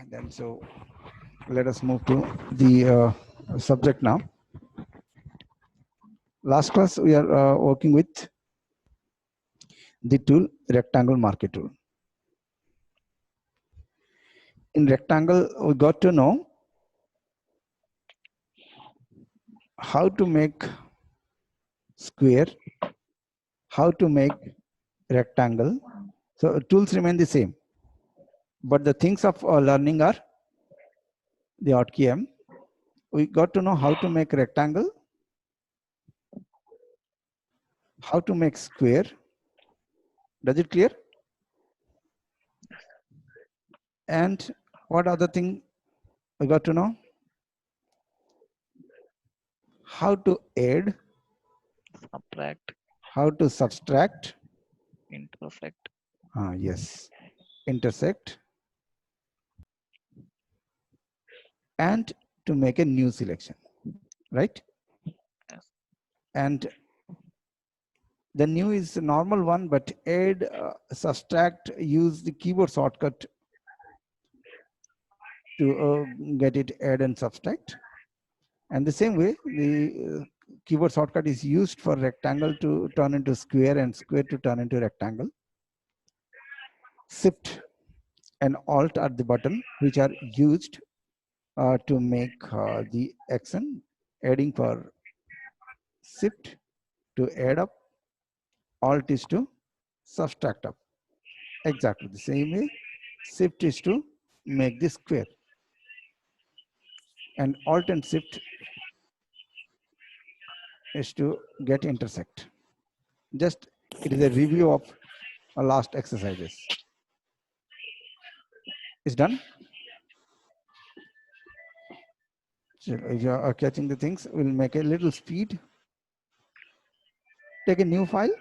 Then so let us move to the subject now. Last class we are working with the tool rectangle marquee tool. In rectangle we got to know how to make square, how to make rectangle. So tools remain the same, but the things of learning are the hotkey M. We got to know how to make rectangle, how to make square. Does it clear? And what other thing we got to know? How to add, subtract, how to subtract, intersect, yes, intersect, and to make a new selection, right? yes. And the new is a normal one, but add, subtract, use the keyboard shortcut to get it add and subtract. And the same way, the keyboard shortcut is used for rectangle to turn into square and square to turn into rectangle. Shift and Alt are the button which are used to make the action. Adding for shift to add up, Alt is to subtract up. Exactly the same way, shift is to make this square, and Alt and shift is to get intersect. Just it is a review of last exercises. It's done. So if you are catching the things, we'll make a little speed. Take a new file,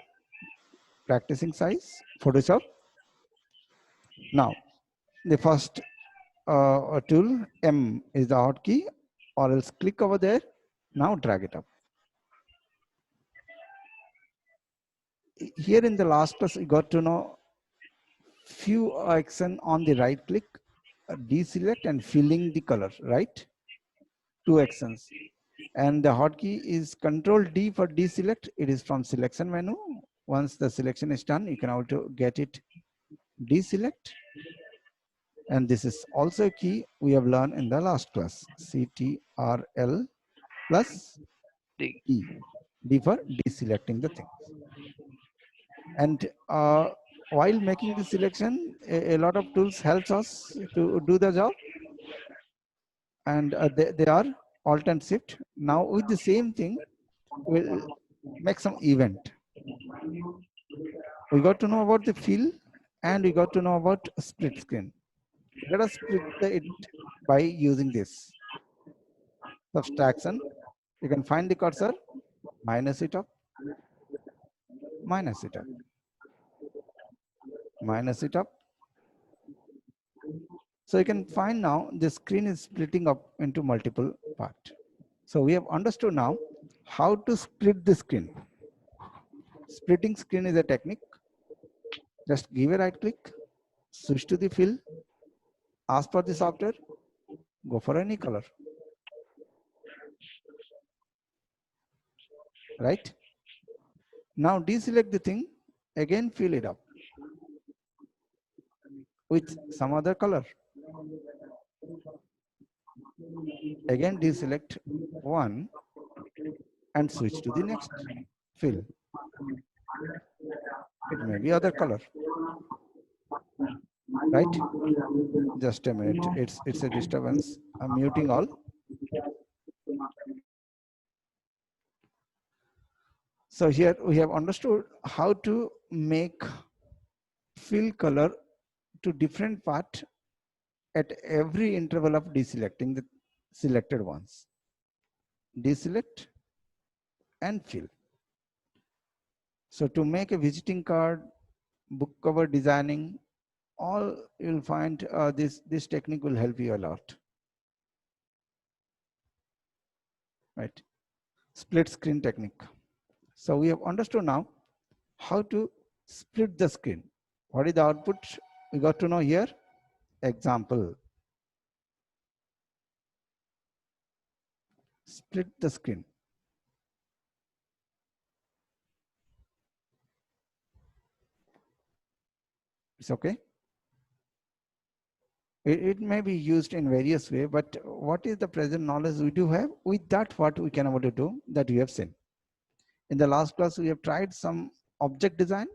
practicing size, Photoshop. Now, the first tool, M is the hotkey, or else click over there. Now drag it up. Here in the last class, we got to know few action on the right click, deselect and filling the color, right? Two actions. And the hotkey is Control D for deselect. It is from selection menu. Once the selection is done, you can also get it deselect. And this is also a key we have learned in the last class, CTRL plus D. D. D for deselecting the things. And while making the selection, a lot of tools helps us to do the job. And they are Alt and Shift. Now with the same thing, we'll make some event. We got to know about the fill, and we got to know about split screen. Let us split it by using this subtraction. You can find the cursor, minus it up, minus it up, minus it up. So you can find now the screen is splitting up into multiple parts. So we have understood now how to split the screen. Splitting screen is a technique. Just give a right click, switch to the fill, ask for the software, go for any color. Right? Now deselect the thing, again fill it up with some other color. Again deselect one and switch to the next fill. It may be other color. Right? Just a minute. It's a disturbance. I'm muting all. So here we have understood how to make fill color to different part at every interval of deselecting the selected ones. Deselect and fill. So to make a visiting card, book cover designing, all you'll find this technique will help you a lot. Right? Split screen technique. So we have understood now how to split the screen. What is the output? We got to know here. Example. split the screen. It's okay. It may be used in various ways, but what is the present knowledge we do have? With that, what we can able to do that we have seen. In the last class, we have tried some object design.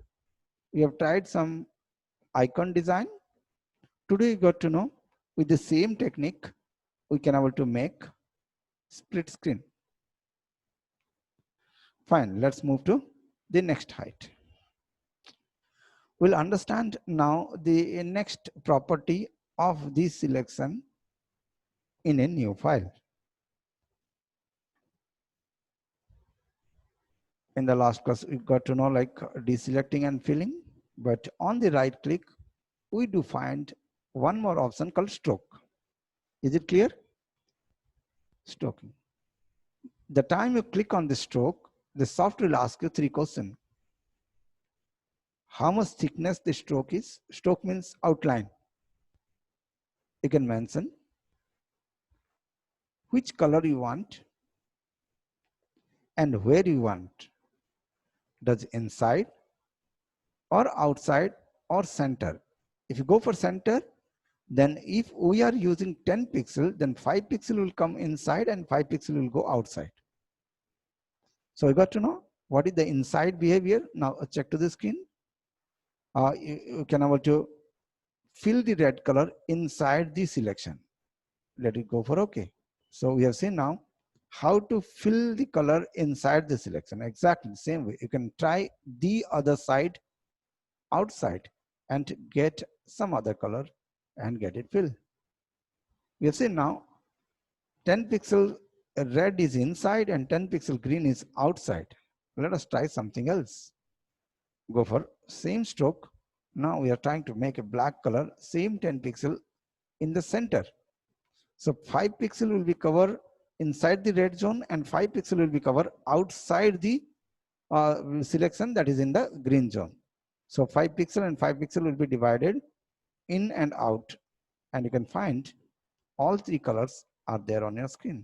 We have tried some icon design. Today, you got to know with the same technique, we can able to make split screen. Fine, let's move to the next height. We'll understand now the next property of this selection in a new file. In the last class, we got to know like deselecting and filling, but on the right click, we do find one more option called stroke. Is it clear? Stroking. The time you click on the stroke, the software will ask you 3 questions. How much thickness the stroke is? Stroke means outline. You can mention which color you want and where you want. Does inside or outside or center? If you go for center, then if we are using 10 pixel, then 5 pixel will come inside and 5 pixel will go outside. So you got to know what is the inside behavior. Now check to the screen. You can able to fill the red color inside the selection. Let it go for OK. So we have seen now how to fill the color inside the selection. Exactly the same way. You can try the other side outside and get some other color and get it filled. We have seen now 10 pixel red is inside and 10 pixel green is outside. Let us try something else. Go for same stroke. Now we are trying to make a black color, same 10 pixel in the center. So 5 pixel will be covered inside the red zone and 5 pixel will be covered outside the selection that is in the green zone. So 5 pixel and 5 pixel will be divided in and out, and you can find all 3 colors are there on your screen.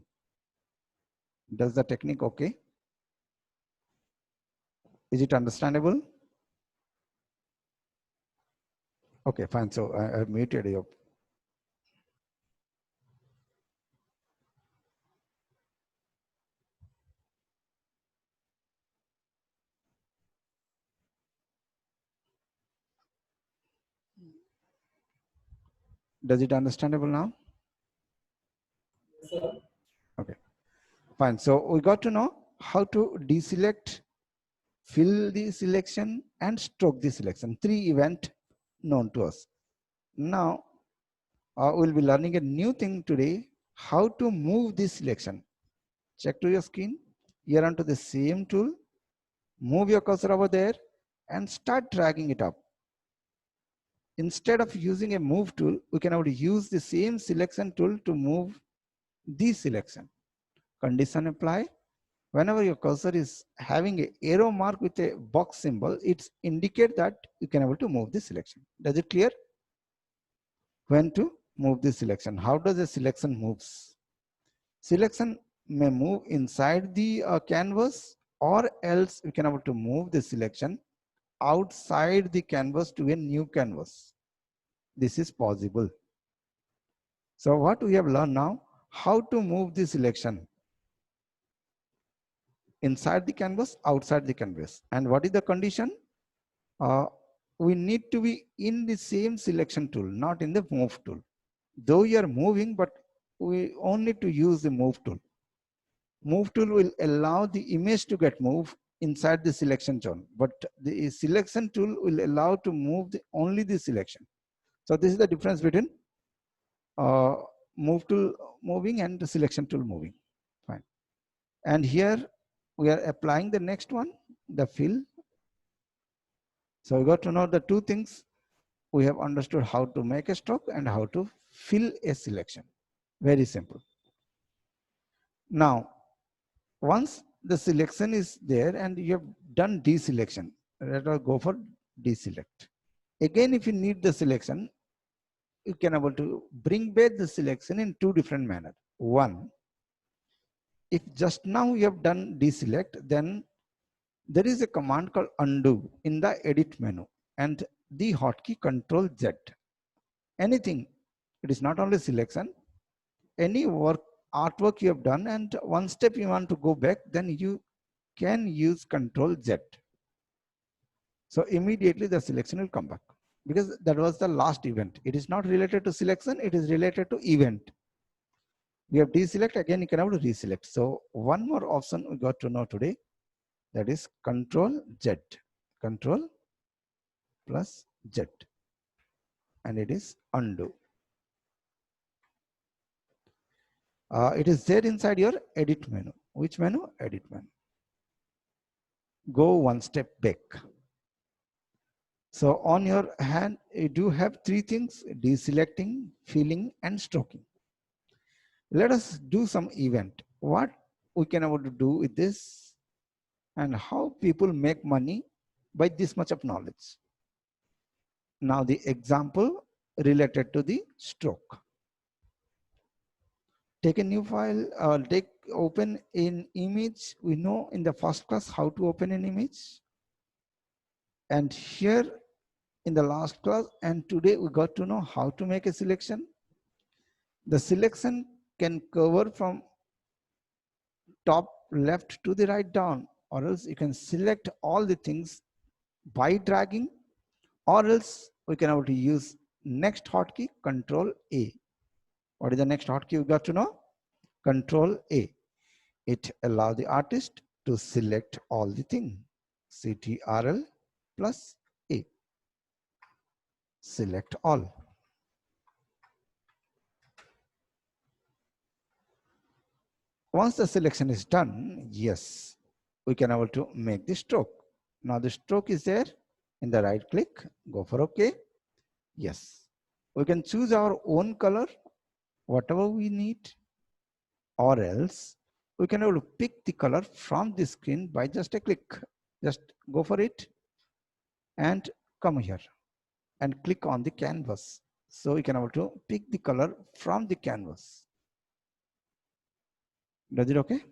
Does the technique okay? Is it understandable? Okay, fine. So I have muted you. Does it understandable now? Okay, fine. So we got to know how to deselect, fill the selection and stroke the selection. 3 events known to us. Now we'll be learning a new thing today, how to move this selection. Check to your screen, here onto the same tool, move your cursor over there and start dragging it up. Instead of using a move tool, we can now use the same selection tool to move the selection. Condition apply. Whenever your cursor is having an arrow mark with a box symbol, it indicates that you can able to move the selection. Does it clear? When to move the selection? How does a selection moves? Selection may move inside the canvas, or else we can able to move the selection outside the canvas to a new canvas. This is possible. So what we have learned now, how to move the selection inside the canvas, outside the canvas. And what is the condition? We need to be in the same selection tool, not in the move tool. Though you are moving, but we only to use the move tool. Move tool will allow the image to get moved inside the selection zone, but the selection tool will allow to move only the selection. So this is the difference between move tool moving and the selection tool moving. Fine. And here we are applying the next one, the fill. So we got to know the 2 things. We have understood how to make a stroke and how to fill a selection. Very simple. Now, once the selection is there and you have done deselection, let us go for deselect. Again, if you need the selection, you can able to bring back the selection in 2 different manners. One, if just now you have done deselect, then there is a command called undo in the edit menu, and the hotkey Control Z. Anything, it is not only selection, any artwork you have done, and one step you want to go back, then you can use Control Z. So immediately the selection will come back, because that was the last event. It is not related to selection, it is related to event. We have deselect, again you can have to reselect. So one more option we got to know today, that is Control Z, Control plus Z, and it is undo. It is there inside your edit menu. Which menu? Edit menu. Go one step back. So on your hand, you do have three things: deselecting, filling, and stroking. Let us do some event. What we can able to do with this, and how people make money by this much of knowledge. Now the example related to the stroke. Take a new file, open an image. We know in the first class how to open an image. And here in the last class and today we got to know how to make a selection. The selection can cover from top left to the right down, or else you can select all the things by dragging, or else we can able to use next hotkey Control A. What is the next hotkey we got to know? Control A. It allows the artist to select all the thing. Ctrl plus A. Select all. Once the selection is done, yes, we can able to make the stroke. Now the stroke is there. In the right click, go for OK. Yes. We can choose our own color, whatever we need, or else we can able to pick the color from the screen by just a click. Just go for it and come here and click on the canvas. So we can able to pick the color from the canvas. Does it okay?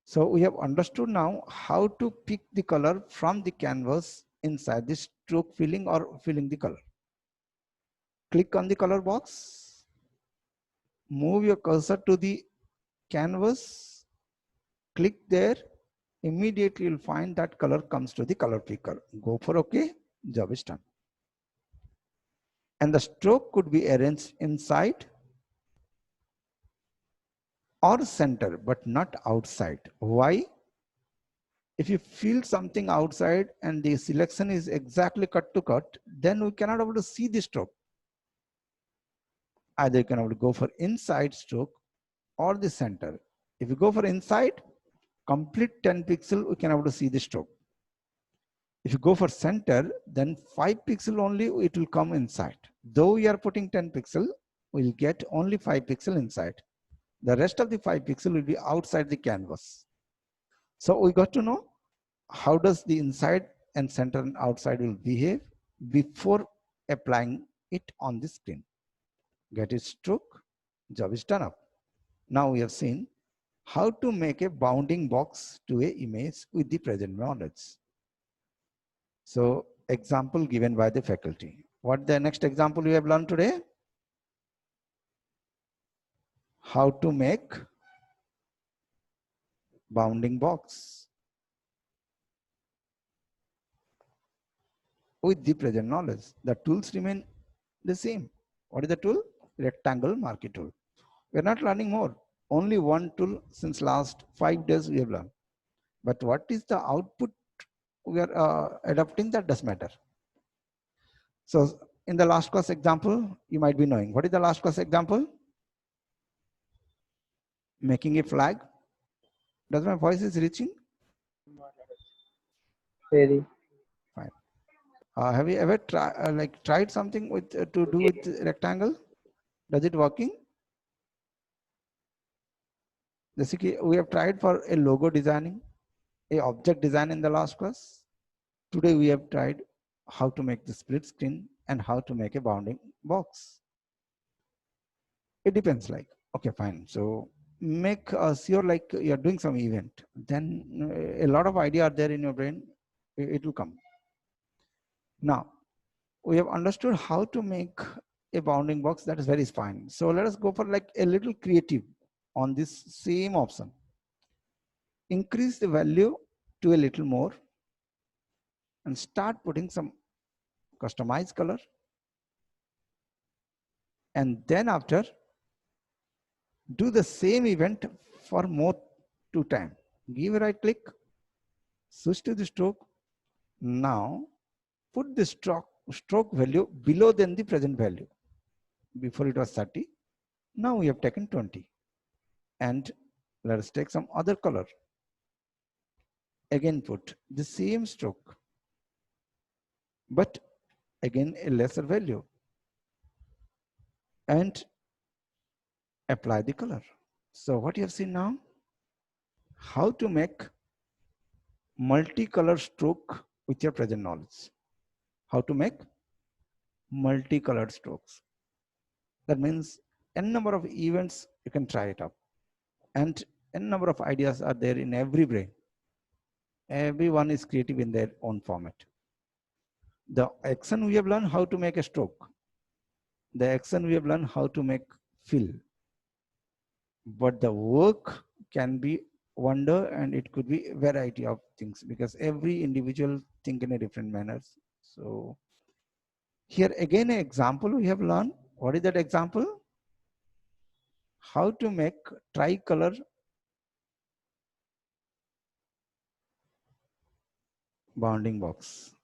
So we have understood now how to pick the color from the canvas inside the stroke filling or filling the color. Click on the color box, move your cursor to the canvas, click there, immediately you'll find that color comes to the color picker. Go for OK, job is done. And the stroke could be arranged inside or center, but not outside. Why? If you feel something outside and the selection is exactly cut to cut, then we cannot able to see the stroke. Either you can able to go for inside stroke or the center. If you go for inside, complete 10 pixel, we can able to see the stroke. If you go for center, then 5 pixel only it will come inside. Though we are putting 10 pixel, we'll get only 5 pixel inside. The rest of the 5 pixel will be outside the canvas. So we got to know how does the inside and center and outside will behave before applying it on the screen. Get it stroke, job is done up. Now we have seen how to make a bounding box to a image with the present knowledge. So example given by the faculty. What the next example we have learned today? How to make bounding box with the present knowledge. The tools remain the same. What is the tool? Rectangle marquee tool. We are not learning more. Only one tool since last 5 days we have learned. But what is the output we are adopting, that does matter. So in the last class example, you might be knowing. What is the last class example? Making a flag. Does my voice is reaching? Very. Fine. Have you ever tried something with to do with rectangle? Does it working? We have tried for a logo designing, a object design in the last class. Today we have tried how to make the split screen and how to make a bounding box. It depends, like, okay, fine. So make sure like you're doing some event, then a lot of idea are there in your brain, it will come. Now, we have understood how to make a bounding box. That is very fine. So let us go for like a little creative on this same option. Increase the value to a little more and start putting some customized color. And then after, do the same event for more 2 times. Give a right click, switch to the stroke. Now put the stroke value below than the present value. Before it was 30. Now we have taken 20. And let us take some other color. Again put the same stroke, but again a lesser value, and apply the color. So what you have seen now, how to make multicolor stroke with your present knowledge. How to make multicolored strokes. That means n number of events you can try it up, and n number of ideas are there in every brain. Everyone is creative in their own format. The action we have learned how to make a stroke. The action we have learned how to make fill. But the work can be wonder, and it could be a variety of things because every individual think in a different manner. So here again an example we have learned. What is that example? How to make tricolor bounding box,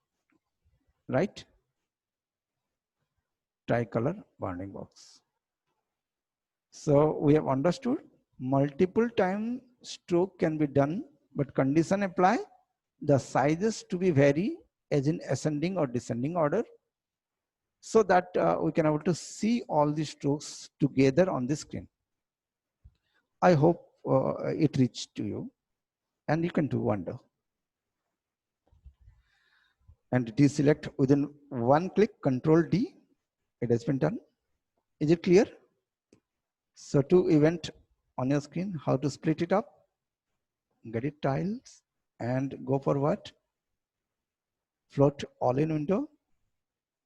right? Tricolor bounding box. So we have understood multiple time stroke can be done, but condition apply, the sizes to be vary as in ascending or descending order, so that we can able to see all the strokes together on the screen. I hope it reached to you, and you can do wonder. And deselect within one click, Control D. It has been done. Is it clear? So to event on your screen, how to split it up, get it tiles, and go for what? Float all in window,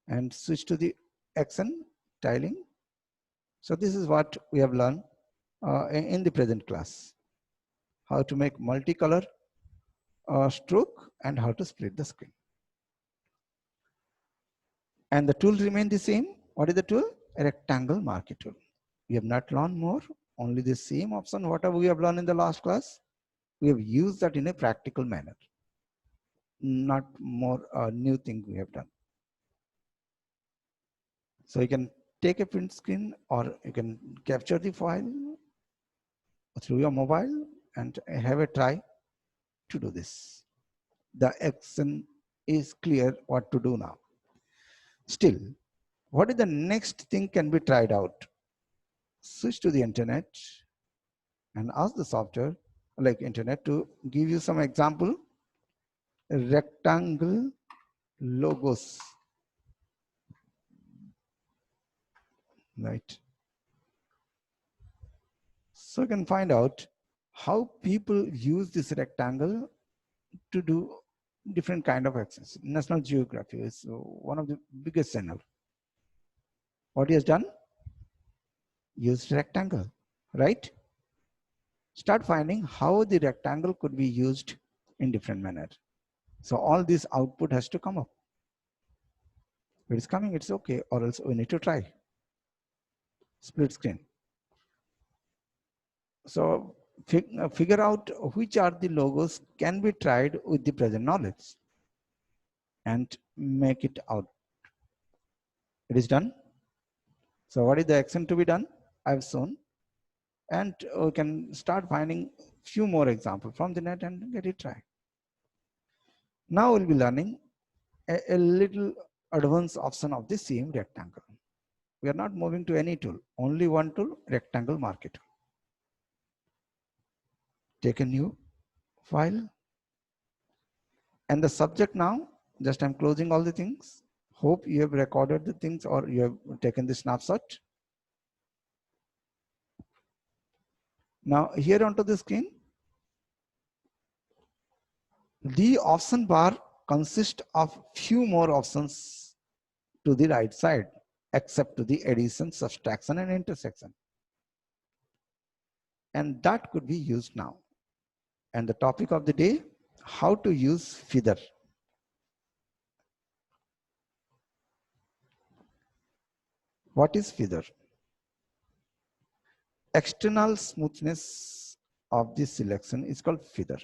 and switch to the action tiling. So this is what we have learned in the present class. How to make multicolor stroke and how to split the screen. And the tool remain the same. What is the tool? A rectangle marquee tool. We have not learned more, only the same option whatever we have learned in the last class. We have used that in a practical manner. Not more new thing we have done. So you can take a print screen or you can capture the file through your mobile and have a try to do this. The action is clear what to do now. Still, what is the next thing can be tried out? Switch to the internet and ask the software like internet to give you some example. Rectangle logos, right? So you can find out how people use this rectangle to do different kind of actions. National Geographic is one of the biggest channel. What he has done? Used rectangle, right? Start finding how the rectangle could be used in different manner. So all this output has to come up. If it's coming, it's okay, or else we need to try. Split screen. So figure out which are the logos can be tried with the present knowledge and make it out. It is done. So what is the action to be done? I've shown. And we can start finding few more examples from the net and get it tried. Now we'll be learning a little advanced option of the same rectangle. We are not moving to any tool, only one tool, rectangle marquee tool. Take a new file. And the subject now, just I'm closing all the things. Hope you have recorded the things or you have taken the snapshot. Now here onto the screen, the option bar consists of few more options to the right side, except to the addition, subtraction, and intersection. And that could be used now. And the topic of the day, how to use feather. What is feather? External smoothness of this selection is called feather.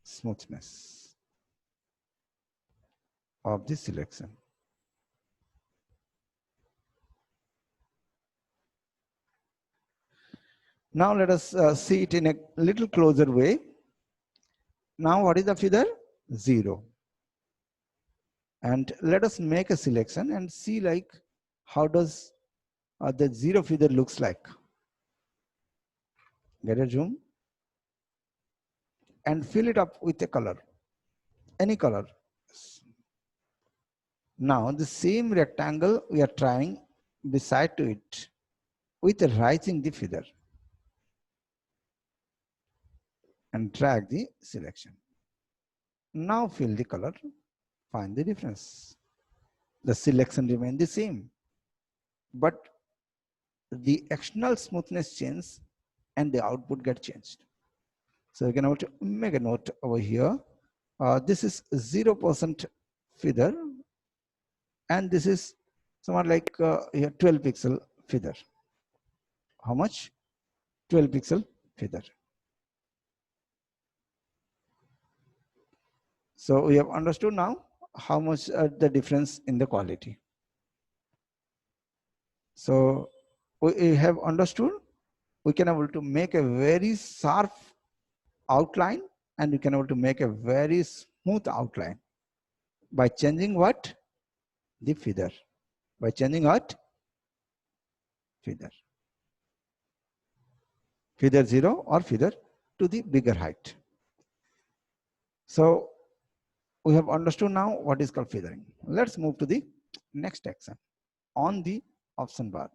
Smoothness of this selection. Now let us see it in a little closer way. Now what is the feather? 0. And let us make a selection and see like how does the 0 feather looks like. Get a zoom and fill it up with a color, any color. Now the same rectangle we are trying beside to it with rising the feather and drag the selection. Now fill the color, find the difference. The selection remains the same, but the external smoothness changes and the output get changed. So you can also make a note over here. This is 0% feather, and this is somewhat like here 12 pixel feather. How much? 12 pixel feather. So we have understood now how much the difference in the quality. So we have understood we can able to make a very sharp outline, and we can able to make a very smooth outline by changing what? The feather. By changing what? Feather. Feather 0 or feather to the bigger height. So we have understood now what is called feathering. Let's move to the next action. On the option bar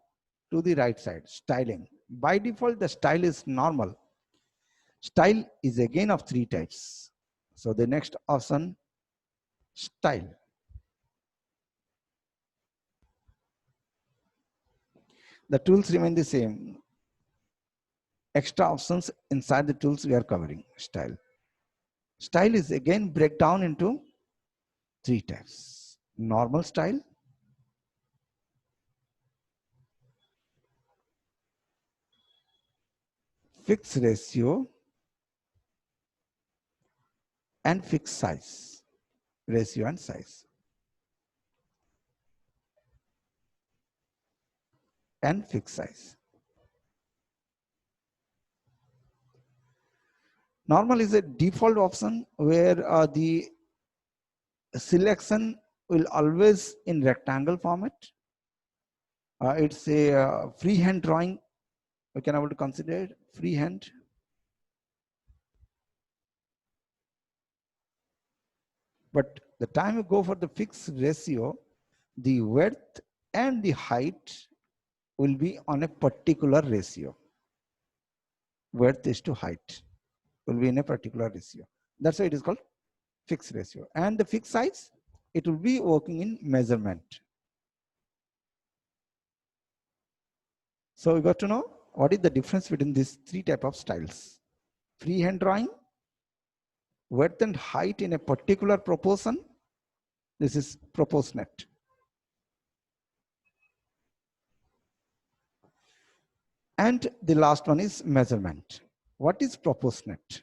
to the right side, styling. By default, the style is normal. Style is again of 3 types. So the next option, style. The tools remain the same. Extra options inside the tools we are covering. Style. Style is again break down into 3 types. Normal style, fixed ratio, and fixed size. Ratio and size. And fixed size. Normal is a default option where the selection will always in rectangle format. It's a freehand drawing. We can able to consider it freehand. But the time you go for the fixed ratio, the width and the height will be on a particular ratio. Width is to height will be in a particular ratio. That's why it is called fixed ratio. And the fixed size, it will be working in measurement. So we got to know what is the difference between these 3 types of styles. Freehand drawing, width and height in a particular proportion. This is proportionate. And the last one is measurement. What is proportionate?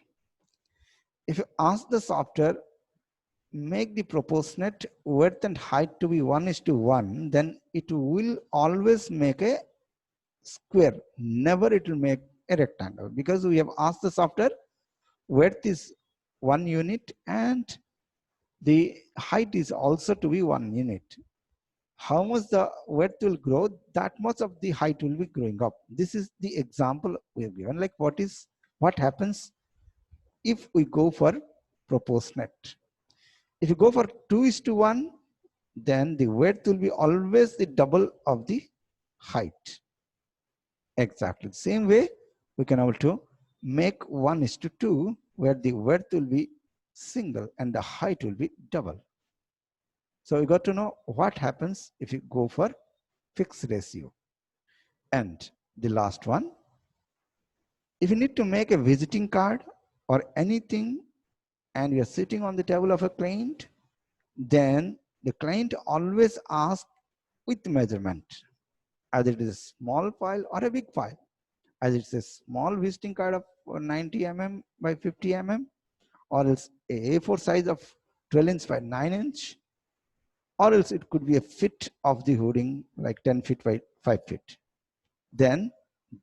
If you ask the software, make the proportionate width and height to be 1:1, then it will always make a square. Never it will make a rectangle, because we have asked the software width is 1 unit and the height is also to be 1 unit. How much the width will grow, that much of the height will be growing up. This is the example we have given. Like what happens if we go for proportionate? If you go for 2:1, then the width will be always the double of the height. Exactly the same way we can able to make 1:2 where the width will be single and the height will be double. So we got to know what happens if you go for fixed ratio. And the last one, if you need to make a visiting card or anything and you're sitting on the table of a client, then the client always asks with measurement, either it is a small file or a big file. As it's a small visiting card of 90 mm by 50 mm, or else a A4 size of 12 inch by 9 inch, or else it could be a fit of the hoarding like 10 feet by 5 feet. Then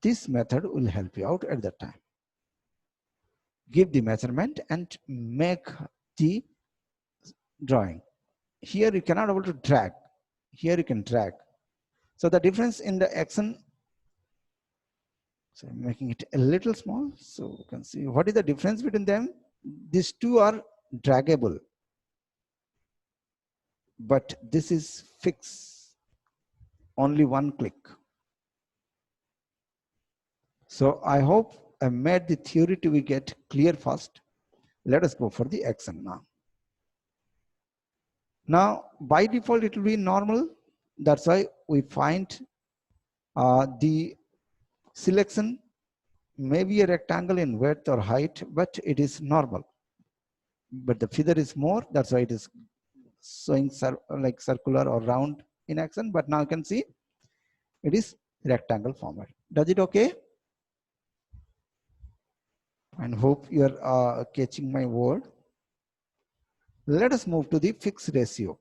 this method will help you out at that time. Give the measurement and make the drawing. Here you cannot able to drag. Here you can drag. So the difference in the action, so I'm making it a little small so you can see what is the difference between them. These two are draggable, but this is fixed, only one click. So I hope I made the theory to be get clear first. Let us go for the action now. Now by default it will be normal. That's why we find the selection may be a rectangle in width or height, but it is normal. But the feather is more, that's why it is showing like circular or round in action. But now you can see it is rectangle format. Does it okay? And hope you are catching my word. Let us move to the fixed ratio.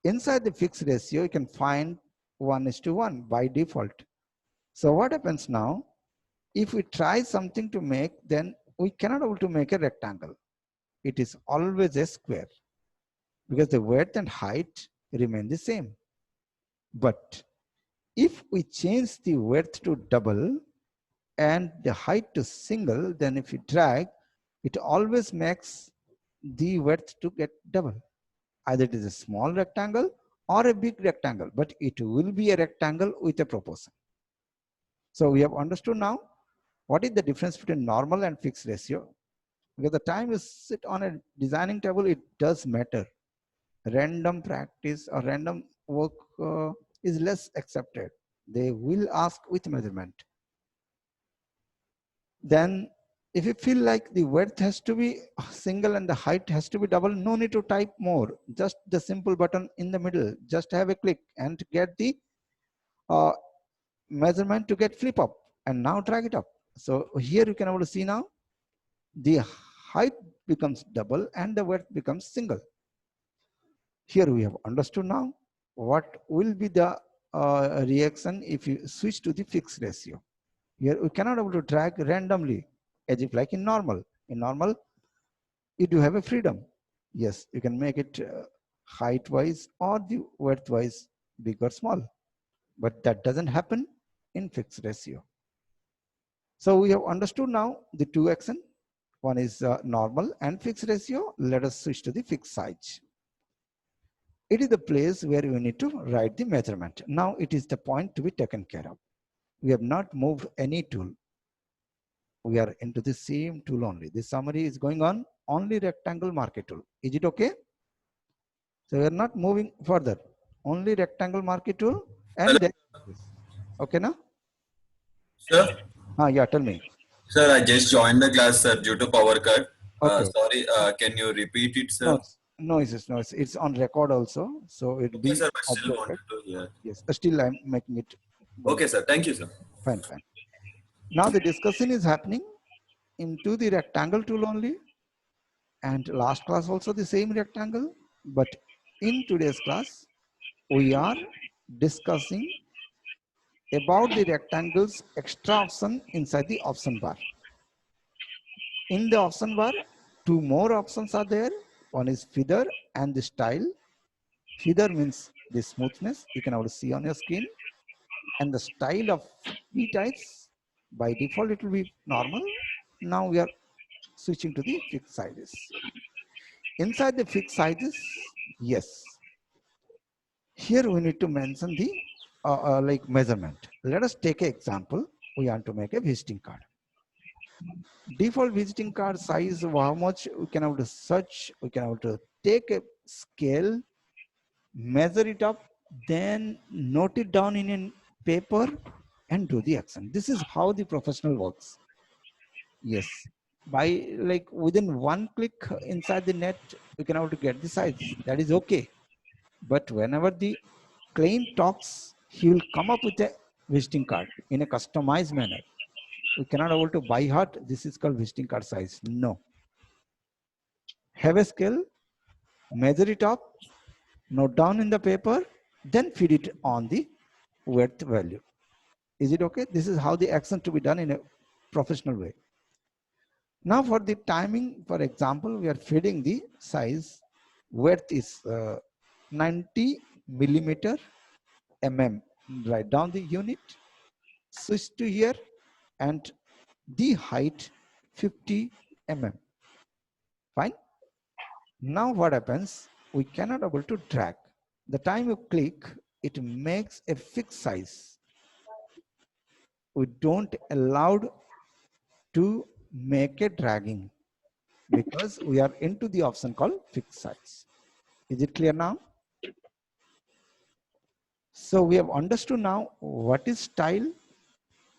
Inside the fixed ratio, you can find 1:1 by default. So what happens now? If we try something to make, then we cannot able to make a rectangle. It is always a square because the width and height remain the same. But if we change the width to double and the height to single, then if you drag, it always makes the width to get double. Either it is a small rectangle or a big rectangle, but it will be a rectangle with a proportion. So we have understood now what is the difference between normal and fixed ratio. Because the time you sit on a designing table, it does matter. Random practice or random work is less accepted. They will ask with measurement. Then if you feel like the width has to be single and the height has to be double, no need to type more. Just the simple button in the middle. Just have a click and get the measurement to get flip up and now drag it up. So here you can able to see now the height becomes double and the width becomes single. Here we have understood now what will be the reaction if you switch to the fixed ratio. Here we cannot able to drag randomly as if like in normal. In normal, you do have a freedom. Yes, you can make it height wise or the width wise big or small, but that doesn't happen in fixed ratio. So we have understood now the two action. One is normal and fixed ratio. Let us switch to the fixed size. It is the place where you need to write the measurement. Now it is the point to be taken care of. We have not moved any tool. We are into the same tool only. The summary is going on only rectangle marquee tool. Is it okay? So we are not moving further. Only rectangle marquee tool Hello, and then this. Okay now? sir. Yeah, tell me. Sir, I just joined the class, sir, due to power cut. Okay. Sorry, can you repeat it, No, sir? no, it's on record also. So it'll Okay, be sir, but still uploaded. wanted to hear. Yes, still I'm making it going. Okay, sir. Thank you, sir. Fine, fine. Now the discussion is happening into the rectangle tool only, and last class also the same rectangle, but in today's class we are discussing about the rectangle's extra option inside the option bar. In the option bar, two more options are there. One is feather and the style. Feather means the smoothness, you can already see on your screen, and the style of key types. By default it will be normal. Now we are switching to the fixed sizes. Inside the fixed sizes, yes, Here we need to mention the like measurement. Let us take an example. We want to make a visiting card. Default visiting card size, how much we can have to search, we can have to take a scale, measure it up, then note it down in a paper and do the action. This is how the professional works. Yes, by like within one click inside the net, we can have to get the size. That is okay. But whenever the client talks, he will come up with a visiting card in a customized manner. We cannot able to by heart. This is called visiting card size. No. Have a scale, measure it up, note down in the paper, then feed it on the width value. Is it okay? This is how the action to be done in a professional way. Now for the timing, for example, we are feeding the size. Width is 90 millimeter mm. Write down the unit, switch to here, and the height 50 mm. Fine. Now what happens? We cannot able to drag. The time you click, it makes a fixed size. We don't allowed to make a dragging because we are into the option called fixed size. Is it clear now? So we have understood now what is style,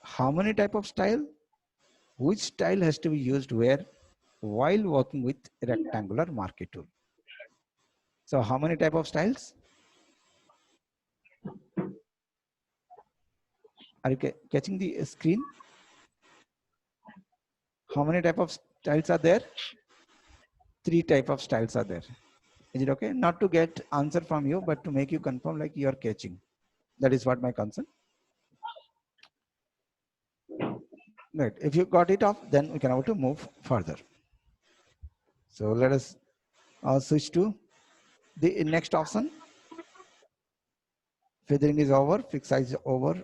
how many type of style, which style has to be used where while working with rectangular marquee tool. So how many type of styles? Are you catching the screen? How many type of styles are there? 3 type of styles are there. Is it okay? Not to get answer from you, but to make you confirm like you are catching. That is what my concern. Right. If you got it off, then we can have to move further. So let us switch to the next option. Feathering is over, fixed size is over.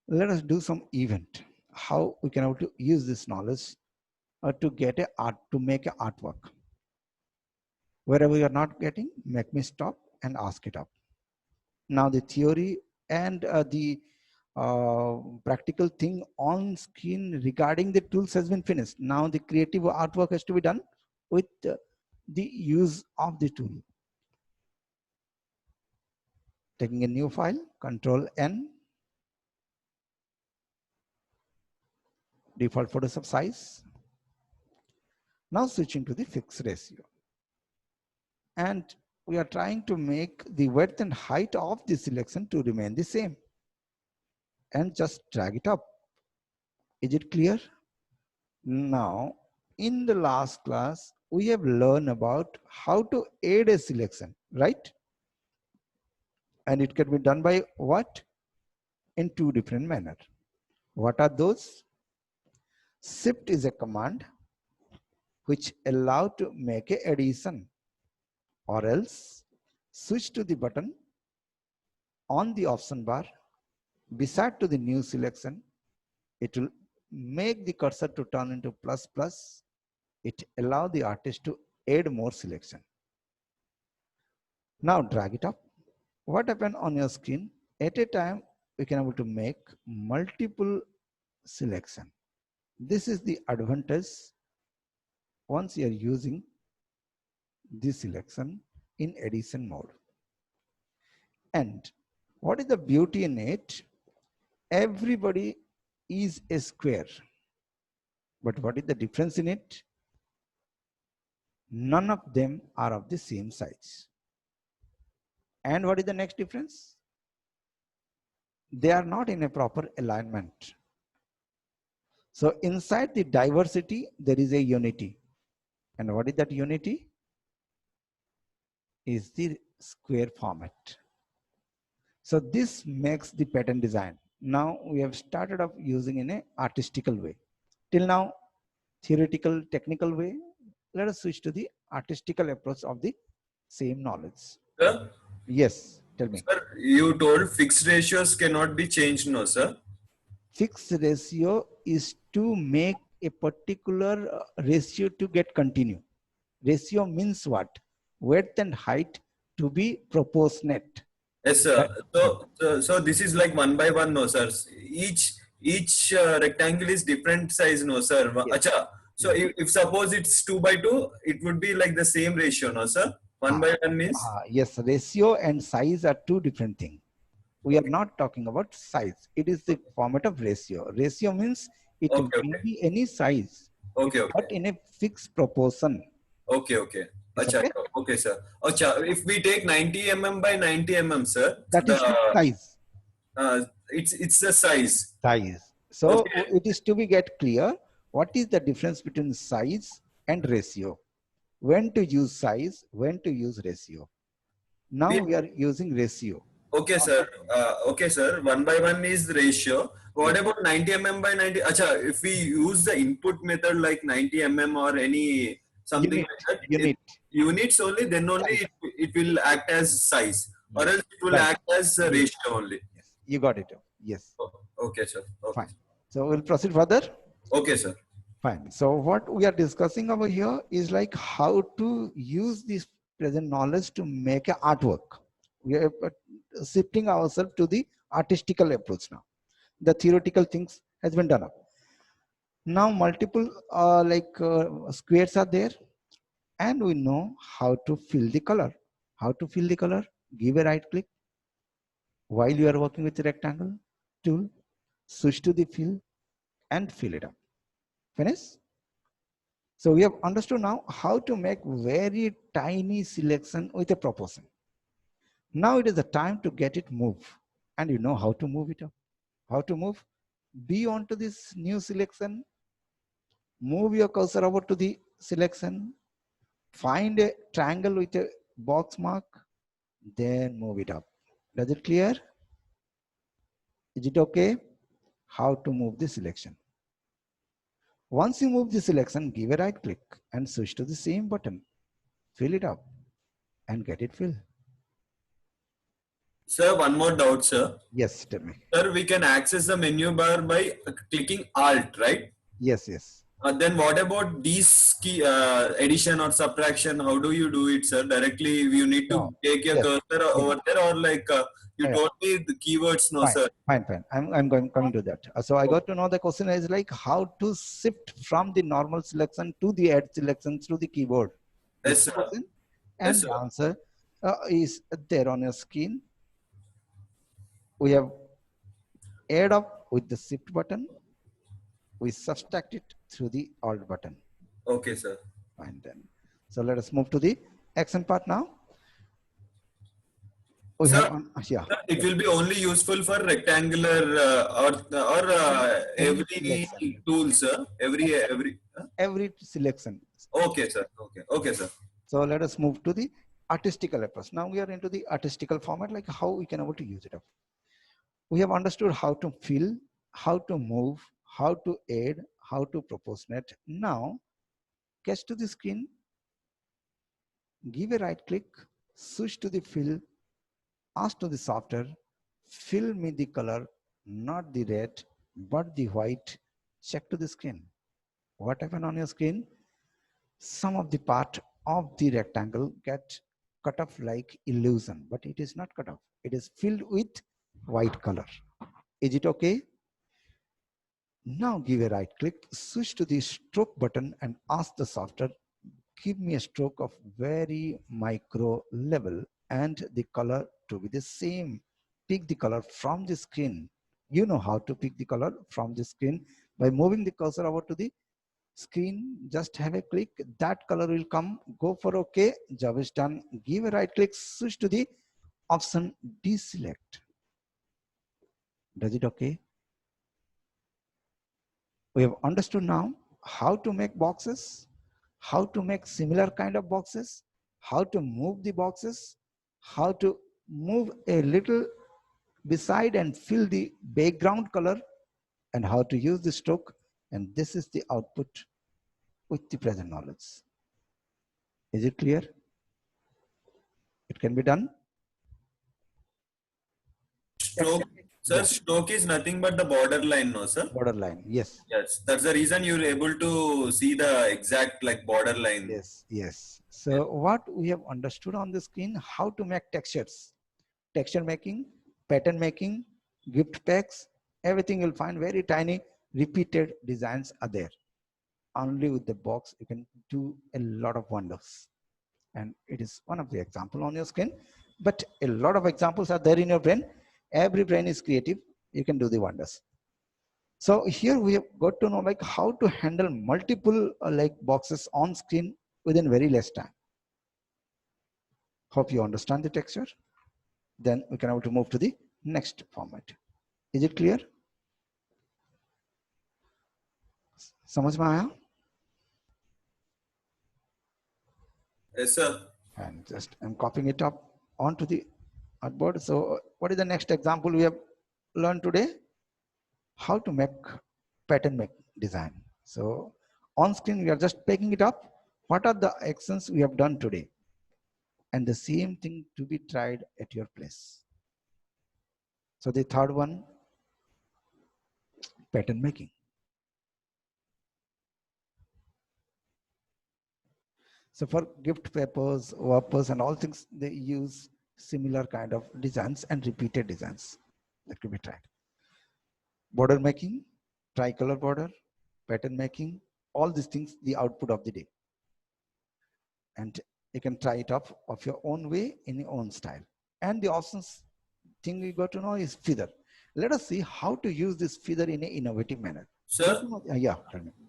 Let us do some event. How we can have to use this knowledge to get a art, to make an artwork. Wherever you are not getting, make me stop and ask it up. Now the theory and the practical thing on screen regarding the tools has been finished. Now the creative artwork has to be done with the use of the tool. Taking a new file, Control N, default Photoshop size. Now switching to the fixed ratio. And we are trying to make the width and height of the selection to remain the same. And just drag it up. Is it clear? Now, in the last class, we have learned about how to add a selection, right? And it can be done by what? In 2 different manners. What are those? Shift is a command which allows to make a addition, or else switch to the button on the option bar beside to the new selection. It will make the cursor to turn into plus plus. It allows the artist to add more selection. Now drag it up. What happened on your screen? At a time, we can able to make multiple selection. This is the advantage once you are using this selection in addition mode. And what is the beauty in it? Everybody is a square. But what is the difference in it? None of them are of the same size. And what is the next difference? They are not in a proper alignment. So inside the diversity, there is a unity. And what is that unity? Is the square format. So this makes the pattern design. Now we have started off using in a artistical way. Till now, theoretical, technical way. Let us switch to the artistical approach of the same knowledge. Sir? Yes, tell me. Sir, you told fixed ratios cannot be changed, no, sir? Fixed ratio is to make a particular ratio to get continue. Ratio means what? Width and height to be proportionate. Yes, sir. That- So this is like one by one, no, sir. Each rectangle is different size, no, sir. Yes. Acha. So Yes. if suppose it's 2 by 2, it would be like the same ratio, no, sir. One Ah, by one means. yes, ratio and size are two different things. We are not talking about size. It is the format of ratio. Ratio means it Okay, may okay, be any size, okay, okay, but in a fixed proportion. okay, okay. It's Acha, okay. okay, sir. Acha, if we take 90 mm by 90 mm, sir, That is the size. it's the size. Size. So Okay. it is to be get clear. What is the difference between size and ratio? When to use size? When to use ratio? Now We we are using ratio. Okay, sir. Okay, sir. One by one is the ratio. What Yes. about 90 mm by 90? Acha, if we use the input method like 90 mm or any something Unit. like that, Unit. units only, then only it will act as size, or Yes. else it will Right. act as a Yes. ratio only. Yes. You got it. Yes. Oh, okay, sir. Okay. Fine. So we'll proceed further. Okay, sir. Fine. So what we are discussing over here is like how to use this present knowledge to make an artwork. We are shifting ourselves to the artistical approach now. The theoretical things has been done up. Now multiple squares are there, and we know how to fill the color. How to fill the color? Give a right click while you are working with the rectangle tool. Switch to the fill and fill it up. Finish. So we have understood now how to make very tiny selection with a proportion. Now it is the time to get it move, and you know how to move it up. How to move? Be onto this new selection. Move your cursor over to the selection. Find a triangle with a box mark. Then move it up. Does it clear? Is it okay? How to move the selection? Once you move the selection, give a right click and switch to the same button. Fill it up and get it filled. Sir, one more doubt, sir. Yes, tell me. Sir, we can access the menu bar by clicking Alt, right? Yes, yes. Then what about these key addition or subtraction? How do you do it, sir? Directly, you need to No. take your Yes. cursor over there, or like you Yeah. told me the keywords, no, Fine, sir. fine. I'm coming to that. So I got to know the question is like how to shift from the normal selection to the add selection through the keyboard. This Yes, is the sir. question, Yes, and sir. the answer is there on your screen. We have add up with the shift button. We subtract it through the alt button. Okay, sir. Fine then. So let us move to the action part now. We Sir, have yeah. sir, it will be only useful for rectangular or Any every selection. tool, sir. Every. Every selection. Okay, sir. Okay, okay, sir. So let us move to the artistical approach. Now we are into the artistical format, like how we can able to use it up. We have understood how to fill, how to move, how to add, how to proportionate. Now, catch to the screen, give a right click, switch to the fill, ask to the software, fill me the color, not the red, but the white. Check to the screen. What happened on your screen? Some of the part of the rectangle get cut off like illusion, but it is not cut off. It is filled with white color. Is it okay? Now give a right click, switch to the stroke button and ask the software, give me a stroke of very micro level and the color to be the same. Pick the color from the screen. You know how to pick the color from the screen by moving the cursor over to the screen. Just have a click, that color will come. Go for OK. Job is done. Give a right click, switch to the option deselect. Does it okay? We have understood now how to make boxes, how to make similar kind of boxes, how to move the boxes, how to move a little beside and fill the background color, and how to use the stroke. And this is the output with the present knowledge. Is it clear? It can be done. Stroke, sir, Yeah. stroke is nothing but the borderline, no, sir. Borderline. Yes. Yes, that's the reason you're able to see the exact like borderline. Yes. Yes. So what we have understood on the screen, how to make textures. texture making, pattern making, gift packs, everything you'll find very tiny repeated designs are there. Only with the box you can do a lot of wonders. And it is one of the example on your screen, but a lot of examples are there in your brain. Every brain is creative. You can do the wonders. So here we have got to know like how to handle multiple like boxes on screen within very less time. Hope you understand the texture. Then we can able to move to the next format. Is it clear? समझ में आया? Yes, sir. And just I'm copying it up onto the artboard. So what is the next example we have learned today? How to make pattern make design. So on screen we are just picking it up. What are the actions we have done today? And the same thing to be tried at your place. So the third one, pattern making. So for gift papers, wrappers, and all things, they use similar kind of designs and repeated designs that could be tried. Border making, tricolor border, pattern making, all these things, the output of the day. And you can try it up of your own way in your own style. And the awesome thing we got to know is feather. Let us see how to use this feather in an innovative manner. Sir, yeah.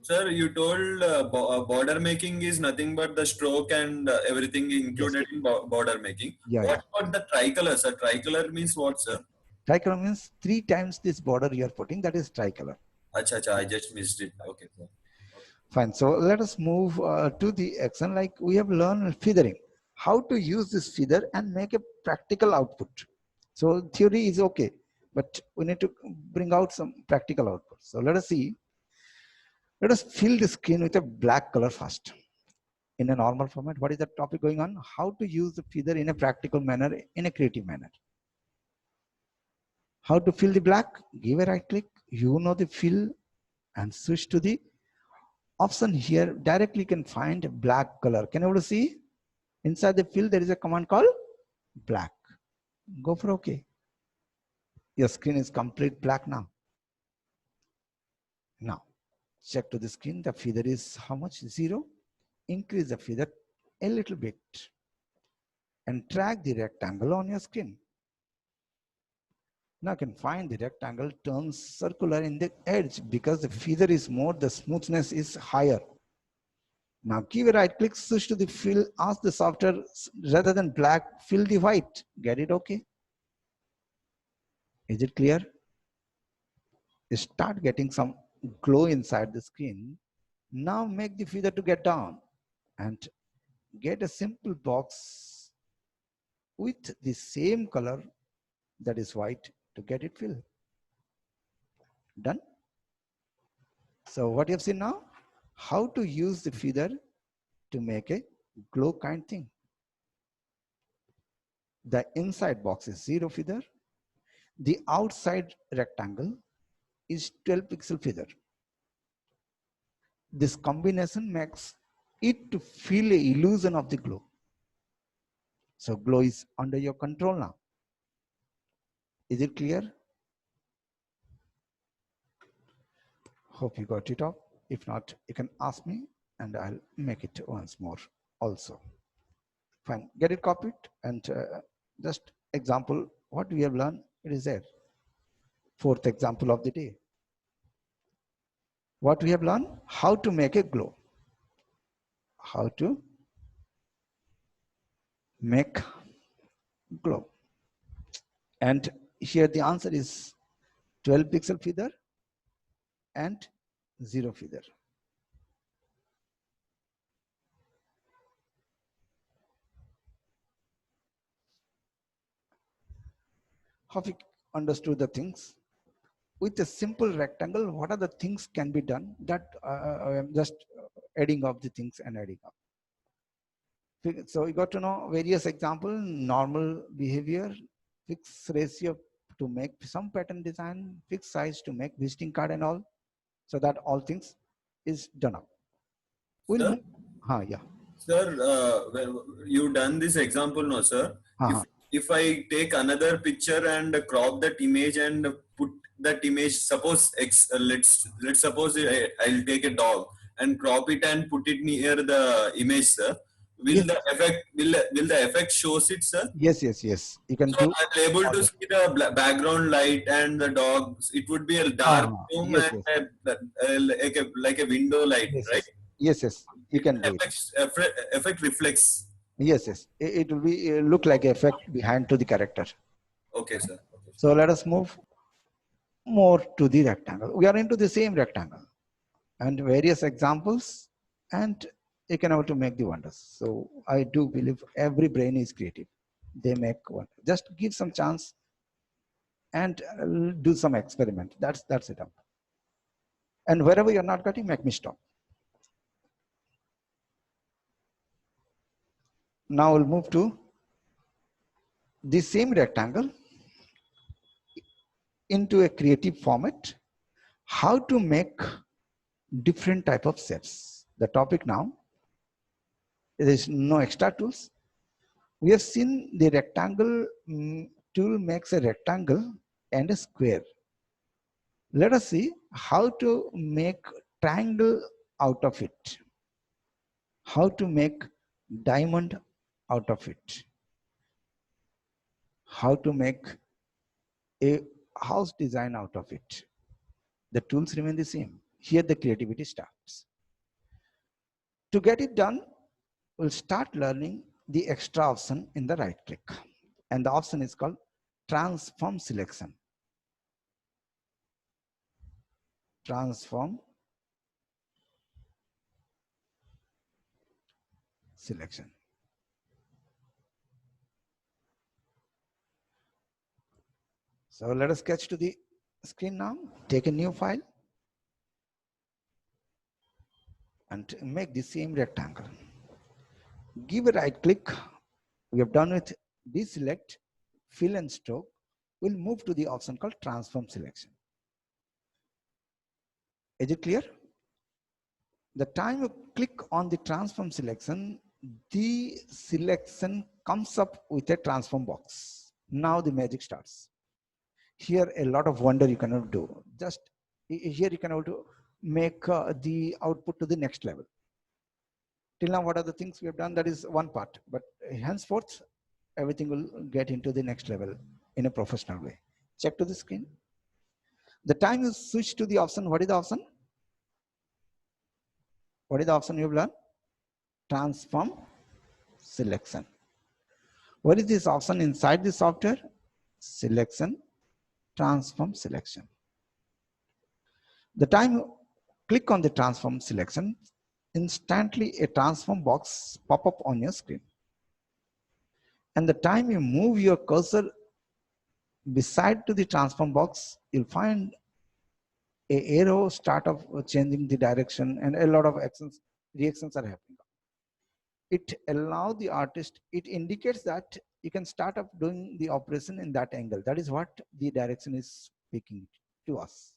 Sir, you told border making is nothing but the stroke and everything included in border making. What about the tricolor, sir? Tricolor means what, sir? Tricolor means 3 times this border you are putting, that is tricolor. Acha, I just missed it. Okay, sir. Fine. So let us move to the action. Like we have learned feathering, how to use this feather and make a practical output. So theory is okay, but we need to bring out some practical output. So let us see. Let us fill the screen with a black color first. In a normal format, what is the topic going on? How to use the feather in a practical manner, in a creative manner. How to fill the black? Give a right click. You know the fill and switch to the option here. Directly you can find a black color. Can you see? Inside the fill, there is a command called black. Go for OK. Your screen is complete black now. Now, check to the screen. The feather is how much? 0. Increase the feather a little bit and drag the rectangle on your screen. Now you can find the rectangle turns circular in the edge because the feather is more, the smoothness is higher. Now give a right click, switch to the fill, ask the software rather than black, fill the white. Get it okay? Is it clear? You start getting some glow inside the screen. Now make the feather to get down and get a simple box with the same color, that is white, to get it filled. Done? So what you have seen now? How to use the feather to make a glow kind thing. The inside box is 0 feather. The outside rectangle is 12 pixel feather. This combination makes it to feel a illusion of the glow. So glow is under your control now. Is it clear? Hope you got it up. If not, you can ask me and I'll make it once more also. Fine, get it copied and just example, what we have learned, it is there. 4th example of the day. What we have learned, how to make a glow. How to make glow. And here the answer is 12 pixel feather and 0 feather. Have you understood the things? With a simple rectangle, what are the things can be done? That I am just adding up the things and adding up. So you got to know various examples, normal behavior, fixed ratio to make some pattern design, fixed size to make visiting card and all. So that all things is done up. We'll Sir? yeah. Sir, well, you done this example, no, sir? If if I take another picture and crop that image and put that image, suppose let's suppose I'll take a dog and crop it and put it near the image, sir. Will Yes, the effect will the effect shows it, sir? yes, yes, yes. You can So do I'm able all to that. see the background light and the dogs. It would be a dark room Yes, and yes, like a window light, yes, right? yes, yes, yes. You It can do it. effect reflects. Yes, yes. It will be look like effect behind to the character. Okay, sir. Okay. So let us move more to the rectangle. We are into the same rectangle and various examples, and you can able to make the wonders. So I do believe every brain is creative. They make one. Just give some chance and do some experiment. That's it. And wherever you're not cutting, make me stop. Now we'll move to the same rectangle into a creative format. How to make different type of shapes. The topic now, there is no extra tools. We have seen the rectangle tool makes a rectangle and a square. Let us see how to make triangle out of it. How to make diamond out of it. How to make a house design out of it. The tools remain the same. Here the creativity starts. To get it done, we'll start learning the extra option in the right click. And the option is called transform selection. Transform selection. So let us sketch to the screen now. Take a new file and make the same rectangle. Give a right click. We have done with deselect, fill and stroke. We'll move to the option called transform selection. Is it clear? The time you click on the transform selection, the selection comes up with a transform box. Now the magic starts. Here a lot of wonder you cannot do. Just here you can also make the output to the next level. Till now, what are the things we have done? That is one part, but henceforth, everything will get into the next level in a professional way. Check to the screen. The time you switch to the option, what is the option? What is the option you've learned? Transform selection. What is this option inside the software? Selection, transform selection. The time you click on the transform selection, instantly a transform box pop up on your screen. And the time you move your cursor beside to the transform box, you'll find a arrow start of changing the direction, and a lot of reactions are happening. It allows the artist, it indicates that you can start up doing the operation in that angle. That is what the direction is speaking to us.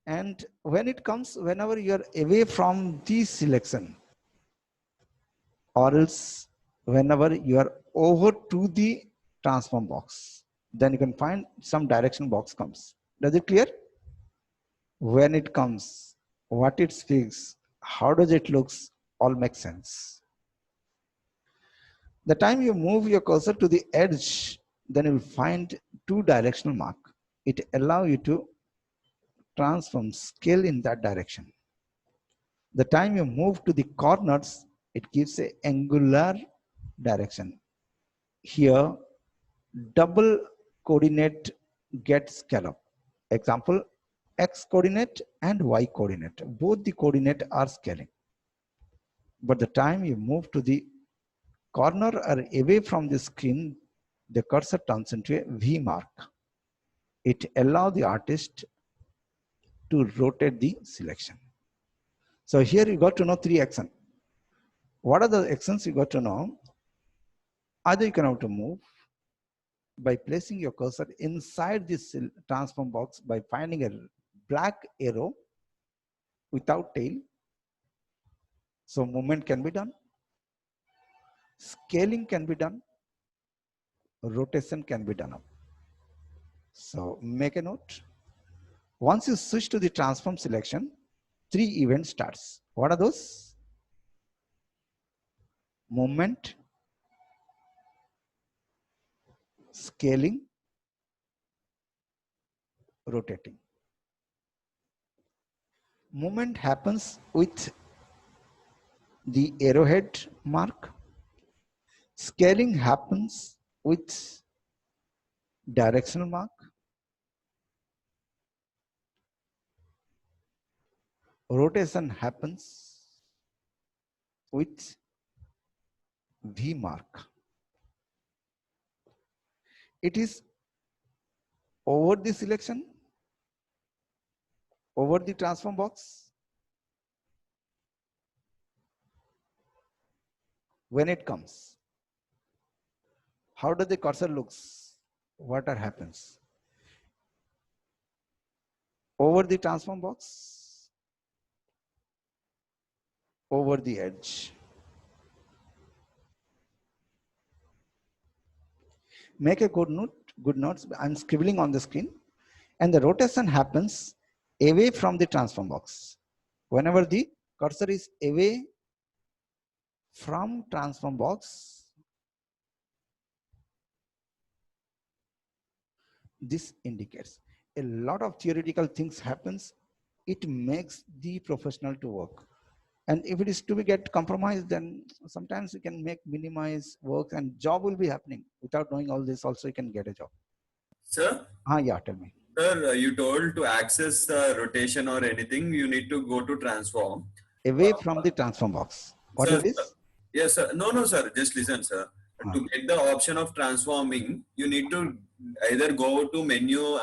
And when it comes, whenever you are away from the selection, or else whenever you are over to the transform box, then you can find some direction box comes. Does it clear? When it comes, what it speaks, how does it looks, all makes sense. The time you move your cursor to the edge, then you will find two directional mark. It allows you to transform scale in that direction. The time you move to the corners, it gives a angular direction. Here, double coordinate gets scallop. Example, x coordinate and y coordinate. Both the coordinate are scaling. But the time you move to the corner or away from the screen, the cursor turns into a V mark. It allows the artist to rotate the selection. So here you got to know 3 actions. What are the actions you got to know? Either you can have to move by placing your cursor inside this transform box by finding a black arrow without tail. So movement can be done. Scaling can be done. rotation can be done up. So make a note. Once you switch to the transform selection, 3 events starts. What are those? Movement, scaling, rotating. Movement happens with the arrowhead mark. Scaling happens with directional mark. Rotation happens with V mark. It is over the selection, over the transform box. When it comes, how does the cursor looks? What happens? Over the transform box, over the edge. Make a good note, good notes. I'm scribbling on the screen. And the rotation happens away from the transform box. Whenever the cursor is away from transform box, this indicates a lot of theoretical things happens. It makes the professional to work. And if it is to be get compromised, then sometimes you can make minimize work and job will be happening. Without knowing all this, also you can get a job. Sir? Yeah, tell me. Sir, you told to access rotation or anything, you need to go to transform. Away from the transform box. What Sir, is this? yes, sir. No, sir. Just listen, sir. To get the option of transforming, you need to either go to menu,